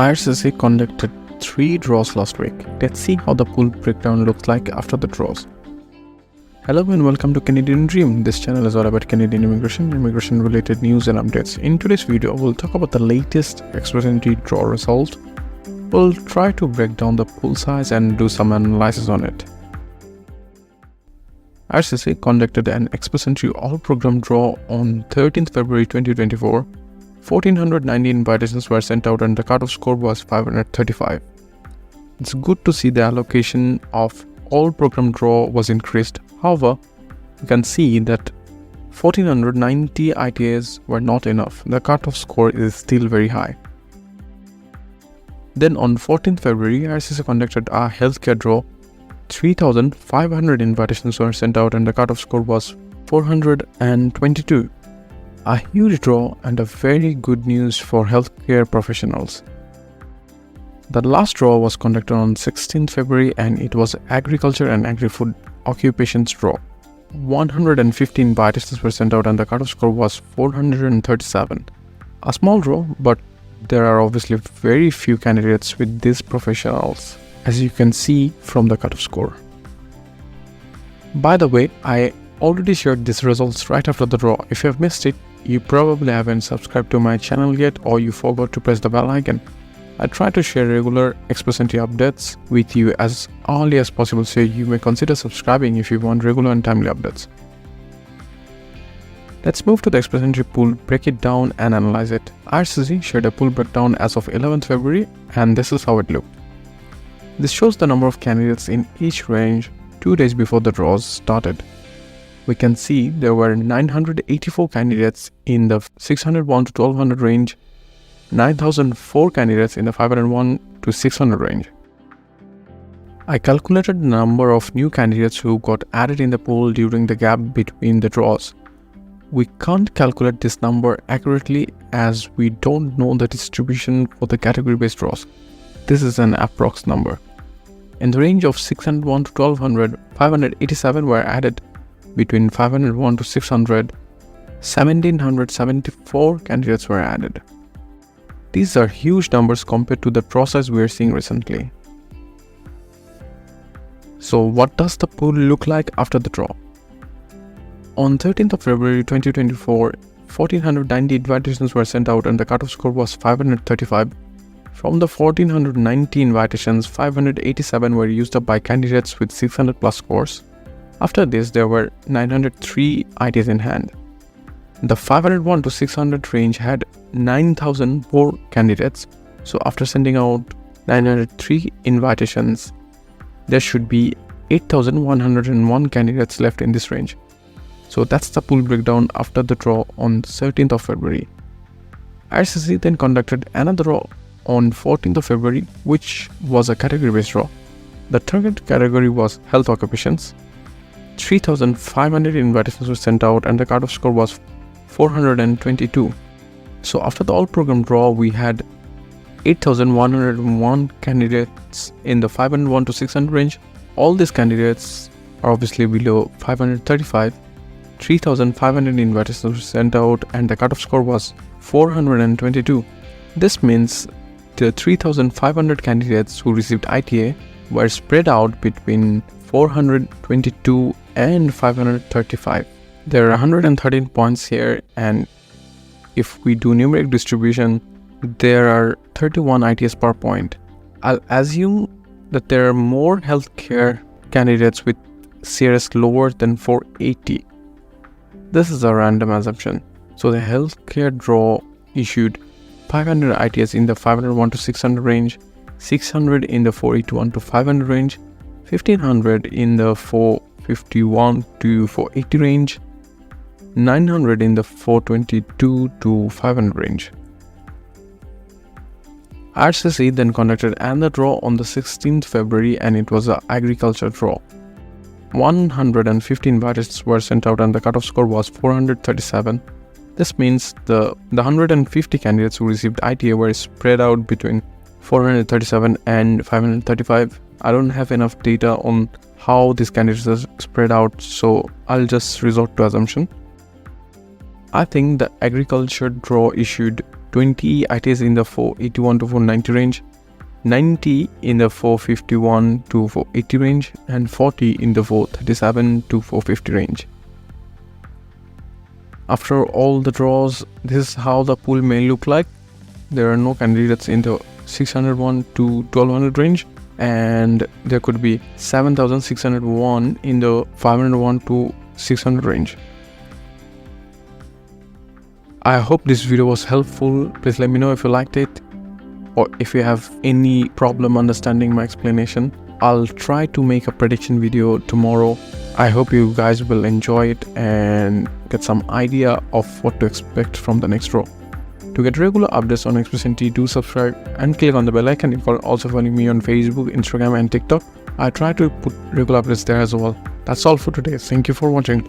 IRCC conducted 3 draws last week. Let's see how the pool breakdown looks like after the draws. Hello and welcome to Canadian Dream. This channel is all about Canadian immigration related news and updates. In today's video, we'll talk about the latest express entry draw result. We'll try to break down the pool size and do some analysis on it. IRCC conducted an express entry all program draw on 13th February 2024. 1490 invitations were sent out and the cutoff score was 535. It's good to see the allocation of all program draw was increased. However, you can see that 1490 ITAs were not enough. The cutoff score is still very high. Then on 14th February, IRCC conducted a healthcare draw. 3500 invitations were sent out and the cutoff score was 422. A huge draw and a very good news for healthcare professionals. The last draw was conducted on 16th February and it was agriculture and agri-food occupations draw. 115 invitations were sent out and the cutoff score was 437. A small draw, but there are obviously very few candidates with these professionals, as you can see from the cutoff score. By the way, I already shared these results right after the draw. If you have missed it, you probably haven't subscribed to my channel yet or you forgot to press the bell icon. I try to share regular express entry updates with you as early as possible, so you may consider subscribing if you want regular and timely updates. Let's move to the express entry pool, break it down and analyze it. IRCC shared a pool breakdown as of 11th February and this is how it looked. This shows the number of candidates in each range 2 days before the draws started. We can see there were 984 candidates in the 601 to 1200 range, 9004 candidates in the 501 to 600 range. I calculated the number of new candidates who got added in the pool during the gap between the draws. We can't calculate this number accurately as we don't know the distribution for the category-based draws. This is an approx number. In the range of 601 to 1200, 587 were added. Between 501 to 600, 1774 candidates were added. These are huge numbers compared to the draw size we are seeing recently. So what does the pool look like after the draw? On 13th of February 2024, 1490 invitations were sent out and the cutoff score was 535. From the 1490 invitations, 587 were used up by candidates with 600 plus scores. After this, there were 903 ITs in hand. The 501 to 600 range had 9004 candidates. So after sending out 903 invitations, there should be 8101 candidates left in this range. So that's the pool breakdown after the draw on 13th of February. IRCC then conducted another draw on 14th of February, which was a category-based draw. The target category was health occupations. 3500 invitations were sent out and the cutoff score was 422. So after the all program draw, we had 8101 candidates in the 501 to 600 range. All these candidates are obviously below 535. 3500 invitations were sent out and the cutoff score was 422. This means the 3500 candidates who received ITA were spread out between 422 and 535. There are 113 points here, and if we do numeric distribution, there are 31 ITS per point. I'll assume that there are more healthcare candidates with CRS lower than 480. This is a random assumption. So the healthcare draw issued 500 ITS in the 501 to 600 range, 600 in the 481 to 500 range, 1500 in the 451 to 480 range, 900 in the 422 to 500 range. IRCC then conducted another draw on the 16th February and it was an agriculture draw. 115 invitations were sent out and the cutoff score was 437. This means the 150 candidates who received ITA were spread out between 437 and 535. I don't have enough data on how these candidates are spread out, so I'll just resort to assumption. I think the agriculture draw issued 20 ITs in the 481 to 490 range, 90 in the 451 to 480 range, and 40 in the 437 to 450 range. After all the draws, this is how the pool may look like. There are no candidates in the 601 to 1200 range, and there could be 7601 in the 501 to 600 range. I hope this video was helpful. Please let me know if you liked it, or if you have any problem understanding my explanation. I'll try to make a prediction video tomorrow. I hope you guys will enjoy it and get some idea of what to expect from the next draw. To get regular updates on XP, do subscribe and click on the bell icon. You can also follow me on Facebook, Instagram and TikTok. I try to put regular updates there as well. That's all for today. Thank you for watching.